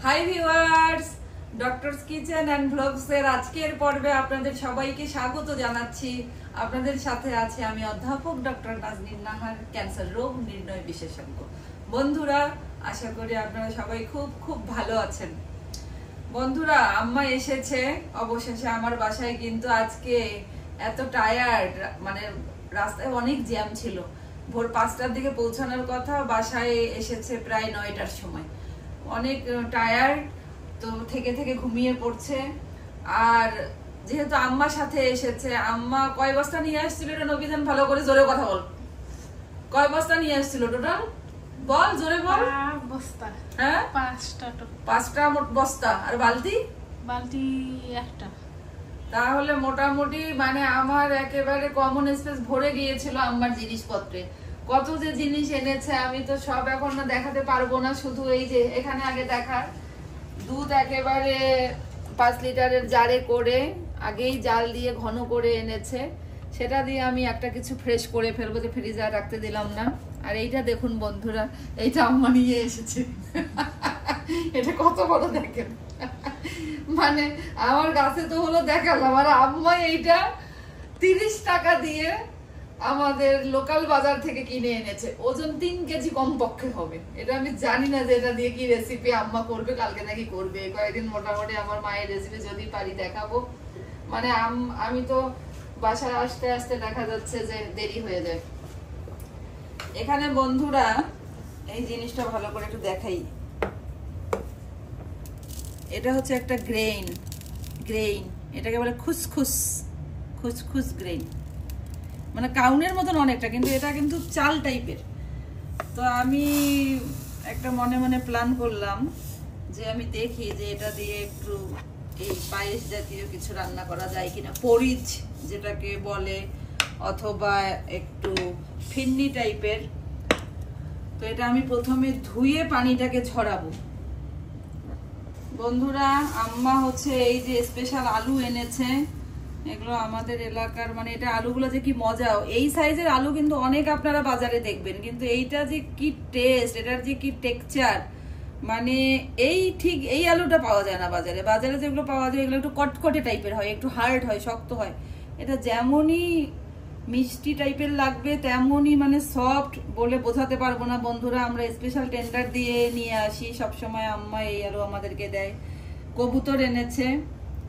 High viewers, doctors kitchen and blogs এর আজকের পর্বে আপনাদের সবাইকে স্বাগত জানাচ্ছি। আপনাদের সাথে আছে আমি অধ্যাপক ডক্টর নাজনীন নাহার, ক্যান্সার রোগ নির্ণয় বিশেষজ্ঞ। বন্ধুরা, আশা করি আপনারা সবাই খুব খুব ভালো আছেন। বন্ধুরা, আম্মা এসেছে অবশেষে আমার বাসায়, কিন্তু আজকে এত টায়ার্ড, মানে রাস্তায় অনেক জ্যাম ছিল। ভোর 5টার দিকে পৌঁছানোর কথা, বাসায় এসেছে প্রায় 9টার সময়। অনেক টায়ার্ড, তো থেকে থেকে ঘুমিয়ে পড়ছে। আর যেহেতু আম্মার সাথে এসেছে, আম্মা কয় বস্তা নিয়ে আসছিল এটা নবীধান ভালো করে জোরে কথা বল। কয় বস্তা নিয়ে আসছিল টোটাল? বল, জোরে বল। বস্তা। হ্যাঁ, 5টা বস্তা। আর বালতি? বালতি একটা। তাহলে মোটামুটি মানে আমার একেবারে কমন স্পেস ভরে গিয়েছিল আম্মার জিনিসপত্রে। কত যে জিনিস এনেছে, আমি তো সব এখন না দেখাতে পারবো না। শুধু এই যে এখানে আগে দেখার, দুধ একেবারে 5 লিটারের জারে করে আগেই জাল দিয়ে ঘন করে এনেছে। সেটা দিয়ে আমি একটা কিছু ফ্রেশ করে ফেলবো, যে ফ্রিজে রাখতে দিলাম না। আর এইটা দেখুন বন্ধুরা, এইটা আম্মা নিয়ে এসেছে। এটা কত বড় দেখেন, মানে আমার কাছে তো হলো দেখালাম, আর আম্মা এইটা 30 টাকা দিয়ে আমাদের লোকাল বাজার থেকে কিনে এনেছে। ওজন 3 কেজি কমপক্ষে হবে। এটা আমি জানি না যে এটা দিয়ে কি রেসিপি আম্মা করবে, কালকে নাকি করবে। কয়েকদিন মোটামুটি আমার মায়ের রেসিপি যদি পারি দেখাবো। মানে আমি তো বাসায় আসতে আসতে দেখা যাচ্ছে যে দেরি হয়ে যায়। এখানে বন্ধুরা এই জিনিসটা ভালো করে একটু দেখাই। এটা হচ্ছে একটা গ্রেইন, এটাকে বলে খুসখুস গ্রেইন, মানে কাউনের মতন অনেকটা, কিন্তু এটা কিন্তু চাল টাইপের। তো আমি একটা মনে মনে প্ল্যান করলাম যে আমি দেখি যে এটা দিয়ে একটু এই পায়েস জাতীয় কিছু রান্না করা যায় কিনা, পরিচ যেটাকে বলে, অথবা একটু ফিন্নি টাইপের। তো এটা আমি প্রথমে ধুয়ে পানিটাকে ঝরাবো। বন্ধুরা, আম্মা হচ্ছে এই যে স্পেশাল আলু এনেছে। এগুলো আমাদের এলাকার, মানে এটা আলুগুলো যে কি মজা। এই সাইজের আলু কিন্তু অনেক আপনারা বাজারে দেখবেন, কিন্তু এইটা যে কি টেস্ট, এটার যে কি টেক্সচার, মানে ঠিক এই আলুটা পাওয়া যায় না বাজারে। বাজারে যেগুলো পাওয়া যায় এগুলো একটু কটকটে টাইপের হয়, একটু হার্ড হয়, শক্ত হয়। এটা যেমনই মিষ্টি টাইপের লাগবে তেমনই মানে সফট, বলে বোঝাতে পারবো না। বন্ধুরা, আমরা স্পেশাল টেন্ডার দিয়ে নিয়ে আসি সবসময়, আম্মা এই আলু আমাদেরকে দেয়। কবুতর এনেছে,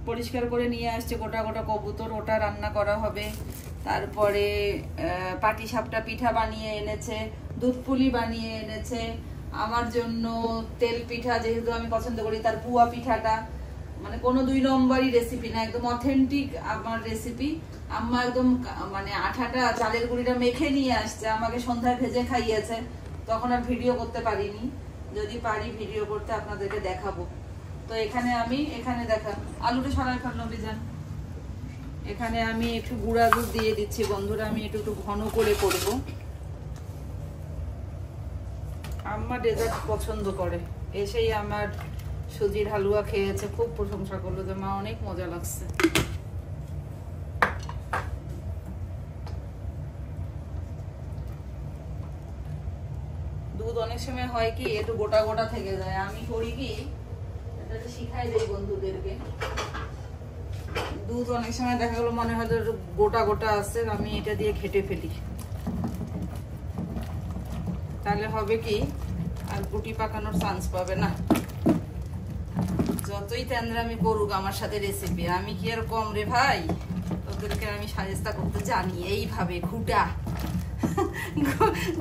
পরিষ্কার করে নিয়ে আসছে গোটা গোটা কবুতর, ওটা রান্না করা হবে। তারপরে পাটিসাপটা পিঠা বানিয়ে এনেছে, দুধ পুলি বানিয়ে এনেছে। আমার জন্য তেল পিঠা, যেহেতু আমি পছন্দ করি, তার পুয়া পিঠাটা মানে কোনো 2 নম্বরই রেসিপি না, একদম অথেন্টিক আমার রেসিপি। আম্মা একদম মানে আঠাটা চালের গুঁড়িটা মেখে নিয়ে আসছে, আমাকে সন্ধ্যায় ভেজে খাইয়েছে। তখন আর ভিডিও করতে পারিনি, যদি পারি ভিডিও করতে আপনাদেরকে দেখাবো। তো এখানে দেখা আলুটা সরাই ফেললো বিজান। এখানে আমি একটু গুঁড়া দুধ দিয়ে দিচ্ছি বন্ধুরা, আমি একটু ঘন করে করব। আম্মা ডেজার্ট পছন্দ করে, এসেই আমার সুজির হালুয়া খেয়েছে, খুব প্রশংসা করলো যে মা অনেক মজা লাগছে। দুধ অনেক সময় হয় কি একটু গোটা গোটা থেকে যায়, আমি করি কি এটা শিখাই দেই বন্ধুদেরকে। দুধ অনেক সময় দেখা গেলো মনে হয় গোটা গোটা আছে, আমি এটা দিয়ে ঘেটে ফেলি। তাহলে হবে কি আর গুটি পাকানোর চান্স পাবে না। যতই তেন্দ্রামি করুক আমার সাথে রেসিপি, আমি কি আর কম রে ভাই? তোদেরকে আমি সাজেস্তা করতে জানি এইভাবে ঘুটা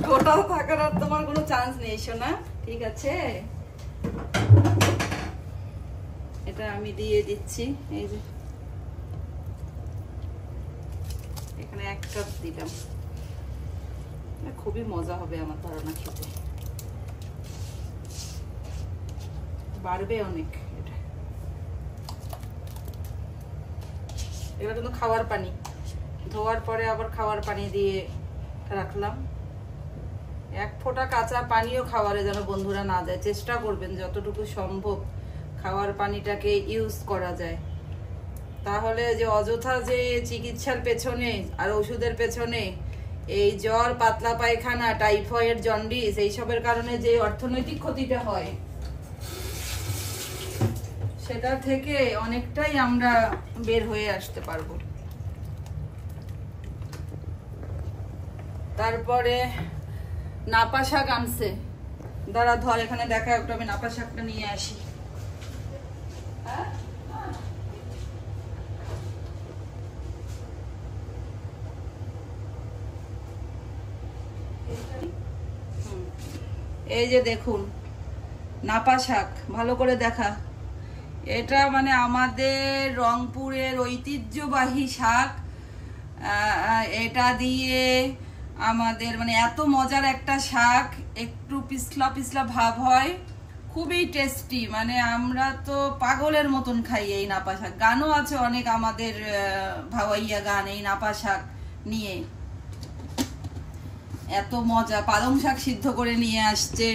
গোটা থাকার আর তোমার কোনো চান্স নেই সোনা, ঠিক আছে? এটা আমি দিয়ে দিচ্ছি, এই যে এখানে 1 কাপ দিলাম। খুবই মজা হবে আমার ধারণা, খেতে বাড়বে অনেক। এটা কিন্তু খাওয়ার পানি, ধোয়ার পরে আবার খাওয়ার পানি দিয়ে রাখলাম। 1 ফোঁটা কাঁচা পানিও খাওয়ারে যেন বন্ধুরা না যায়। চেষ্টা করবেন যতটুকু সম্ভব খাওয়ার পানিটাকে ইউজ করা যায়। তাহলে যে অযথা যে চিকিৎসার পেছনে আর ওষুধের পেছনে এই জ্বর, পাতলা পায়খানা, টাইফয়েড, জন্ডিস এইসবের কারণে যে অর্থনৈতিক ক্ষতিটা হয়, সেটা থেকে অনেকটাই আমরা বের হয়ে আসতে পারবো। তারপরে নাপা শাক আনছে, দাঁড়া ধর এখানে দেখা, একটু আমি নাপা শাকটা নিয়ে আসি। এই যে দেখুন নাপা শাক, ভালো করে দেখা। এটা মানে আমাদের রংপুরের ঐতিহ্যবাহী শাক। এটা দিয়ে আমাদের মানে এত মজার একটা শাক, একটু পিছলা পিছলা ভাব হয়, খুবই টেস্টি। মানে আমরা তো পাগলের মতন খাই এই নাপা শাক। গানও আছে অনেক আমাদের ভাওয়াইয়া গান এই নাপা শাক নিয়ে। এত মজা। পালং শাক সিদ্ধ করে নিয়ে আসছে।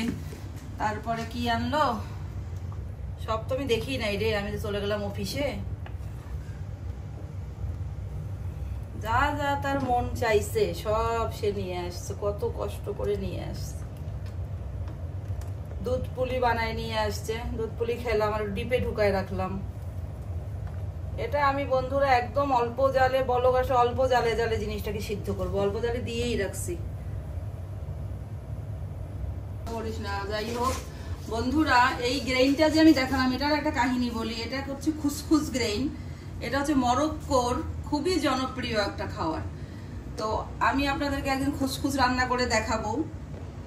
তারপরে কি আনলো সব তো আমি দেখি নাই রে, আমি তো চলে গেলাম অফিসে। যা যা তার মন চাইছে সব সে নিয়ে আসছে, কত কষ্ট করে নিয়ে আসছে। দুধ পুলি বানায় নিয়ে আসছে, দুধ পুলি খেলাম আর ডিপে ঢুকায় রাখলাম। এটা আমি বন্ধুরা একদম অল্প জালে, বলো গাছে অল্প জালে জালে জিনিসটাকে সিদ্ধ করবো, অল্প জালে দিয়েই রাখছি। করিস না। যাই হোক বন্ধুরা, এই গ্রেইনটা যে আমি দেখালাম এটার একটা কাহিনী বলি। এটা হচ্ছে খুসখুস গ্রেইন। এটা হচ্ছে মরক্কোর খুবই জনপ্রিয় একটা খাবার। তো আমি আপনাদেরকে একদিন খুসখুস রান্না করে দেখাবো,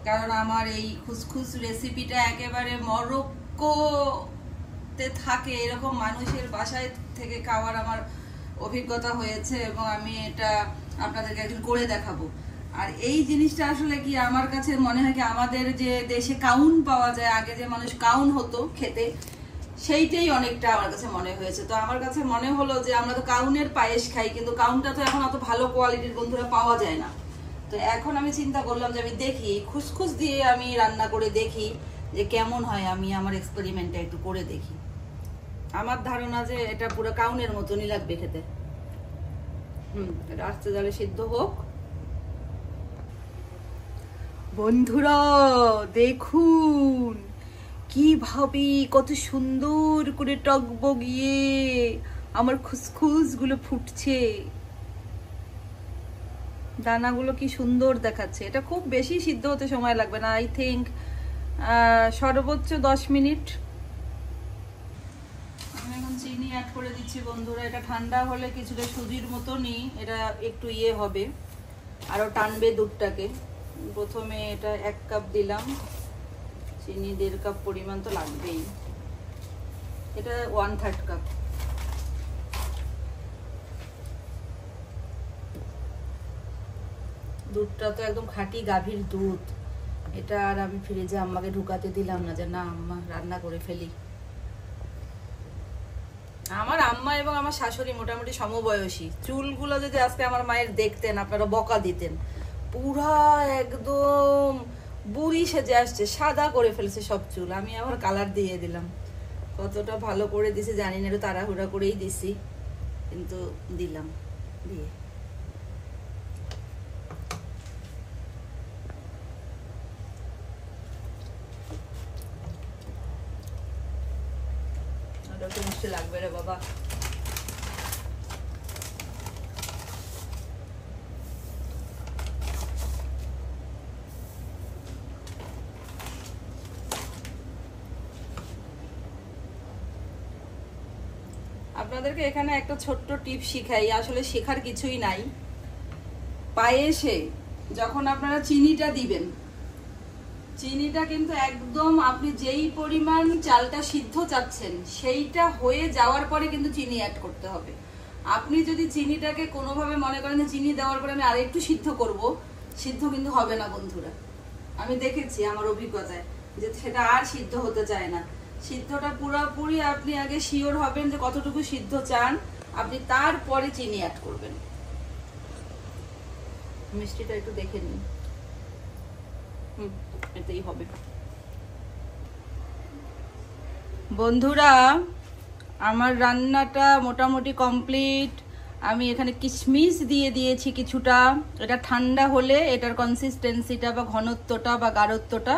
কারণ আমার এই খুসখুস রেসিপিটা একেবারে মরক্কোতে থাকে এরকম মানুষের বাসায় থেকে খাওয়ার আমার অভিজ্ঞতা হয়েছে, এবং আমি এটা আপনাদেরকে একদিন করে দেখাবো। আর এই জিনিসটা আসলে কি আমার কাছে মনে হয় কি, আমাদের যে দেশে কাউন পাওয়া যায়, আগে যে মানুষ কাউন হতো খেতে, সেইটাই অনেকটা আমার কাছে মনে হয়েছে। তো আমার কাছে মনে হলো যে আমরা তো কাউনের পায়েস খাই, কিন্তু কাউনটা তো এখন অত ভালো কোয়ালিটির বন্ধুরা পাওয়া যায় না। তো এখন আমি চিন্তা করলাম যে আমি দেখি খুসখুস দিয়ে আমি রান্না করে দেখি যে কেমন হয়। আমি আমার এক্সপেরিমেন্টটা একটু করে দেখি। আমার ধারণা যে এটা পুরো কাউনের মতনই লাগবে খেতে। এটা আস্তে জালে সিদ্ধ হোক। বন্ধুরা দেখুন কিভাবে কত সুন্দর করে টকবগিয়ে আমার খুসখুস গুলো ফুটছে। দানাগুলো কি সুন্দর দেখাচ্ছে। এটা খুব বেশি সিদ্ধ হতে সময় লাগবে না, আই থিঙ্ক সর্বোচ্চ 10 মিনিট। আমি এখন চিনি অ্যাড করে দিচ্ছি বন্ধুরা। এটা ঠান্ডা হলে কিছুটা সুজির মতনই এটা একটু ইয়ে হবে, আরো টানবে দুধটাকে। প্রথমে এটা 1 কাপ দিলাম চিনি, 1.5 কাপ পরিমাণ তো লাগবেই। এটা 1/3 কাপ। দুধটা তো একদম খাঁটি গাভীর দুধ। এটা আর আমি ফ্রিজে আম্মাকে ঢুকাতে দিলাম না, যে না আম্মা রান্না করে ফেলি। আমার আম্মা এবং আমার শাশুড়ি মোটামুটি সমবয়সী। চুলগুলো যদি আজকে আমার মায়ের দেখতেন আপনারা বকা দিতেন। পুরা একদম বুড়ি সেজে আসছে, সাদা করে ফেলছে সব চুল। আমি আবার কালার দিয়ে দিলাম। কতটা ভালো করে দিছি জানি না, একটু তাড়াহুড়া করেই দিছি, কিন্তু দিলাম। দিয়ে ওটা মিষ্টি লাগবে রে বাবা। আপনাদেরকে এখানে একটা ছোট্ট টিপ শিখাই, আসলে শেখার কিছুই নাই। পায়েসে যখন আপনারা চিনিটা দিবেন, চিনিটা কিন্তু একদম আপনি যেই পরিমাণ চালটা সিদ্ধ চাচ্ছেন সেইটা হয়ে যাওয়ার পরে কিন্তু চিনি অ্যাড করতে হবে। আপনি যদি চিনিটাকে কোনোভাবে মনে করেন চিনি দেওয়ার পরে আমি আরেকটু সিদ্ধ করব, সিদ্ধ কিন্তু হবে না বন্ধুরা। আমি দেখেছি আমার অভিজ্ঞতায় যে সেটা আর সিদ্ধ হতে চায় না। সিদ্ধটা পুরোপুরি আপনি আগে শিওর হবেন যে কতটুকু সিদ্ধ চান, আপনি তারপরে চিনি অ্যাড করবেন। মিষ্টিটা একটু দেখে নিন। এটাই হবে বন্ধুরা। আমার রান্নাটা মোটামুটি কমপ্লিট। আমি এখানে কিশমিশ দিয়ে দিয়েছি কিছুটা। এটা ঠান্ডা হলে এটার কনসিস্টেন্সিটা বা ঘনত্বটা বা গাঢ়ত্বটা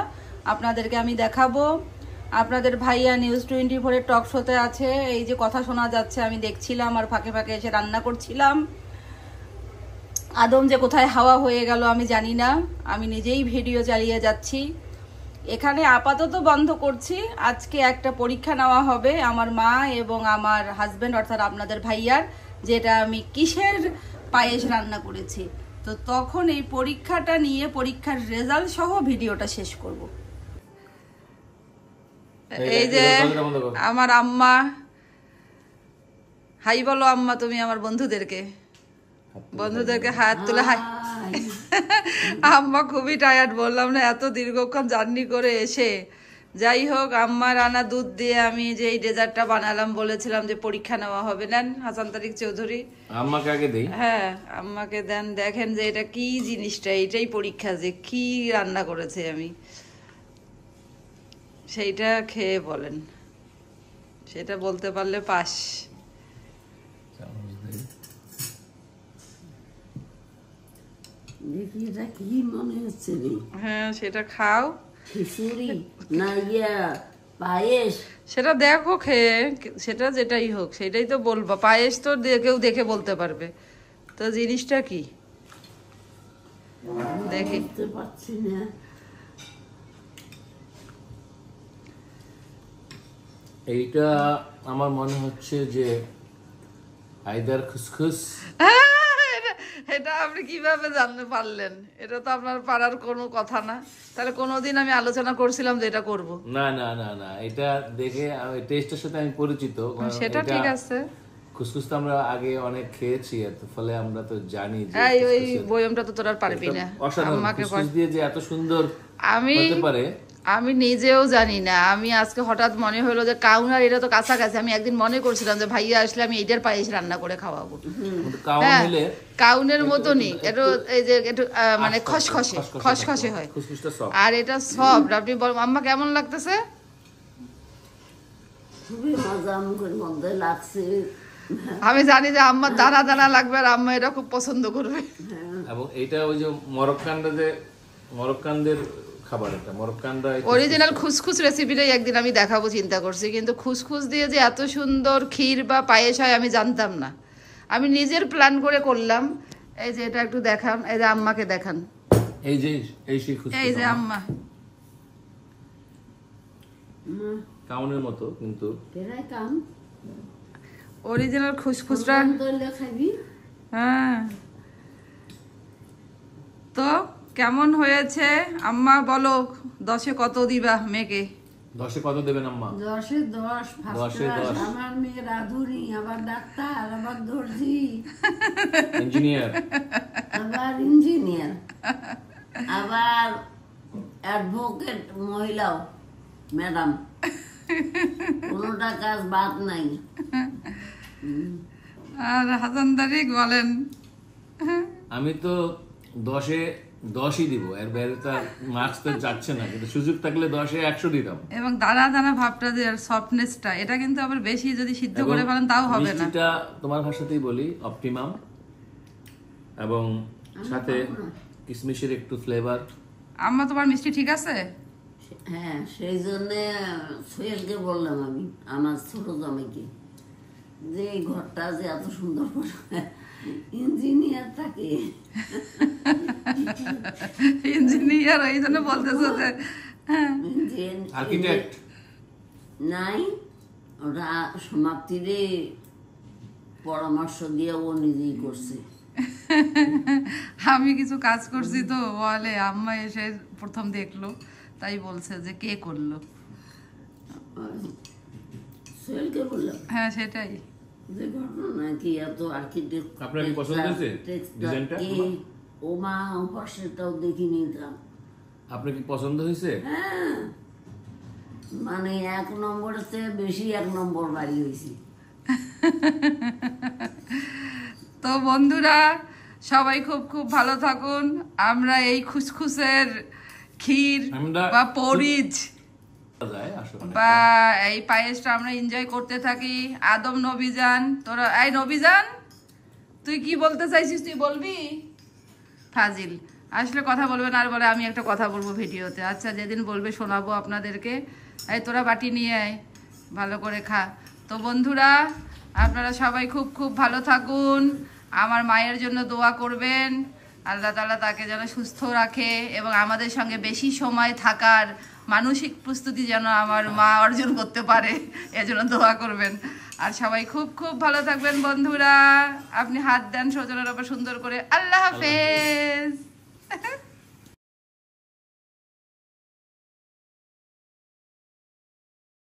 আপনাদেরকে আমি দেখাবো। আপনাদের ভাইয়া নিউজ 24-এর টক শোতে আছে। এই যে কথা শোনা যাচ্ছে আমি দেখছিলাম আর ফাঁকে ফাঁকে এসে রান্না করছিলাম। আদম যে কোথায় হাওয়া হয়ে গেল আমি জানি না, আমি নিজেই ভিডিও চালিয়ে যাচ্ছি। এখানে আপাতত বন্ধ করছি, আজকে একটা পরীক্ষা নেওয়া হবে আমার মা এবং আমার হাজবেন্ড অর্থাৎ আপনাদের ভাইয়ার, যেটা আমি কিসের পায়েস রান্না করেছি। তো তখন এই পরীক্ষাটা নিয়ে পরীক্ষার রেজাল্ট সহ ভিডিওটা শেষ করব। এই যে আমার আম্মা, হাই বলো আম্মা তুমি আমার বন্ধুদেরকে হাত তুলে হাই। আম্মা খুবই টায়ার্ড, বললাম না এত দীর্ঘক্ষণ জার্নি করে এসে। যাই হোক, আম্মার আনা দুধ দিয়ে আমি যে এই ডেজার্টটা বানালাম, বলেছিলাম যে পরীক্ষা নেওয়া হবে। নেন হাসান তারিক চৌধুরী, আম্মাকে আগে দেই। হ্যাঁ আম্মাকে দেন, দেখেন যে এটা কি জিনিসটা, এটাই পরীক্ষা যে কি রান্না করেছে আমি, সেইটা খেয়ে বলেন, সেটা বলতে পারলে পাস। দেখি এটা কি মনে হচ্ছে রে? হ্যাঁ সেটা খাও। খিচুড়ি না ইয়া পায়েস? সেটা দেখো খেয়ে, সেটা যেটাই হোক সেটাই তো বলবো। পায়েস তো কেউ দেখে বলতে পারবে, তো জিনিসটা কি দেখি। বুঝতে পারছি না। এইটা আমার মনে হচ্ছে যে আইদার খুসখুস। এটা আপনি কিভাবে জানতে পারলেন? এটা তো আপনার পারার কোনো কথা না। তাহলে কোনোদিন আমি আলোচনা করছিলাম যে এটা করব? না না না না, এটা দেখে টেস্টের সাথে আমি পরিচিত। সেটা ঠিক আছে, খুসখুস তো আমরা আগে অনেক খেয়েছি, এর ফলে আমরা তো জানি যে এই ওই বয়মটা তো তোর আর পারবি না। অসাধারণ খুসখুস দিয়ে যে এত সুন্দর আমি হতে পারে আমি নিজেও জানি না। আমি আজকে হঠাৎ মনে হলো যে কাউনার এটা তো কাছাকাছি, আমি একদিন মনে করছিলাম যে ভাইয়া আসলে আমি এইটার পায়েস রান্না করে খাওয়াবো। হ্যাঁ কাউনের মতনই একটু, এই যে একটু মানে খসখসে খসখসে হয়, আর এটা সফট। আপনি বল আম্মা কেমন লাগতেছে? খুবই মজা মুখের মধ্যে লাগছে। আমি জানি যে আম্মার দানা দানা লাগবে আর আম্মা এটা খুব পছন্দ করবে। এবং এটা ওই যে মরক্কানদের খাবার, এটা মরক্কানরা অরিজিনাল খুসখুস রেসিপিটাই একদিন আমি দেখাবো চিন্তা করছি, কিন্তু খুসখুস দিয়ে যে এত সুন্দর ক্ষীর বা পায়েস হয় আমি জানতাম না। আমি নিজের প্ল্যান করে করলাম। এই যে এটা একটু দেখান, এই যে আম্মাকে দেখান, এই যে এই সেই খুসখুস, এই যে আম্মা কাউনের মতো কিন্তু কেরাই কাম অরিজিনাল খুসখুসটা। খাবি? হ্যাঁ তো কেমন হয়েছে আম্মা বলো, 10-এ কত দিবা মেয়েকে? 10-এ কত দেবেন আম্মা? 10-এ 10। First class. আমার মেয়ে রাধুরি, আবার ডাক্তার, আবার দর্জি, ইঞ্জিনিয়ার, আবার অ্যাডভোকেট মহিলাও ম্যাডাম, কোনোটা কাজ বাদ নাই। আর হাসান তারিক বলেন? আমি তো 10-এ 10ই দিব, এর বাইরে তো মার্কস তো যাচ্ছে না, কিন্তু সুযোগ থাকলে 10-এ 100 দিতাম। এবং দানা দানা ভাবটা যে সফটনেসটা, এটা কিন্তু আবার বেশি যদি সিদ্ধ করে ফেলেন তাও হবে না। মিষ্টিটা তোমার ভাষাতেই বলি অপটিমাম, এবং সাথে কিশমিশের একটু ফ্লেভার। আম্মা তোমার মিষ্টি ঠিক আছে? হ্যাঁ, সেই জন্য সোহেলকে বললাম আমি, আমার ছোট জামাইকে, যে এই ঘরটা যে এত সুন্দর করে ইঞ্জিনিয়ার থাকে, ইঞ্জিনিয়ার এই জন্য বলতেছো যে আর্কিটেক্ট নাই, ওটা সমাপ্তিরে পরামর্শ দিয়ে ও নিজেই করছে। আমি কিছু কাজ করছি তো বলে, আম্মা এসে প্রথম দেখলো তাই বলছে যে কে করলো। সোহেলকে বললাম, হ্যাঁ সেটাই যে ঘটনা কি এত আর্কিটেক্ট। আপনার কি পছন্দ হয়েছে ডিজাইনটা? ও মা পাশেরটাও দেখিনি। আপনার কি পছন্দ হয়েছে? হ্যাঁ, মানে 1 নম্বরের চেয়ে বেশি 1 নম্বর বাড়ি হয়েছে। তো বন্ধুরা সবাই খুব খুব ভালো থাকুন। আমরা এই খুসখুসের ক্ষীর বা পরিজ বা এই পায়েসটা আমরা এনজয় করতে থাকি। আদম, নবীজান, তোরা এই নবীজান তুই কি বলতে চাইছিস তুই বলবি? ফাজিল আসলে কথা বলবে না, আর বলে আমি একটা কথা বলবো ভিডিওতে। আচ্ছা যেদিন বলবে শোনাবো আপনাদেরকে। এই তোরা বাটি নিয়ে আয়, ভালো করে খা। তো বন্ধুরা, আপনারা সবাই খুব খুব ভালো থাকুন, আমার মায়ের জন্য দোয়া করবেন, আল্লাহ তাআলা তাকে যেন সুস্থ রাখে এবং আমাদের সঙ্গে বেশি সময় থাকার মানসিক প্রস্তুতি যেন আমার মা অর্জন করতে পারে, এজন্য দোয়া করবেন। আর সবাই খুব খুব ভালো থাকবেন বন্ধুরা। আপনি হাত দেন সজনের ওপর সুন্দর করে। আল্লাহ হাফেজ।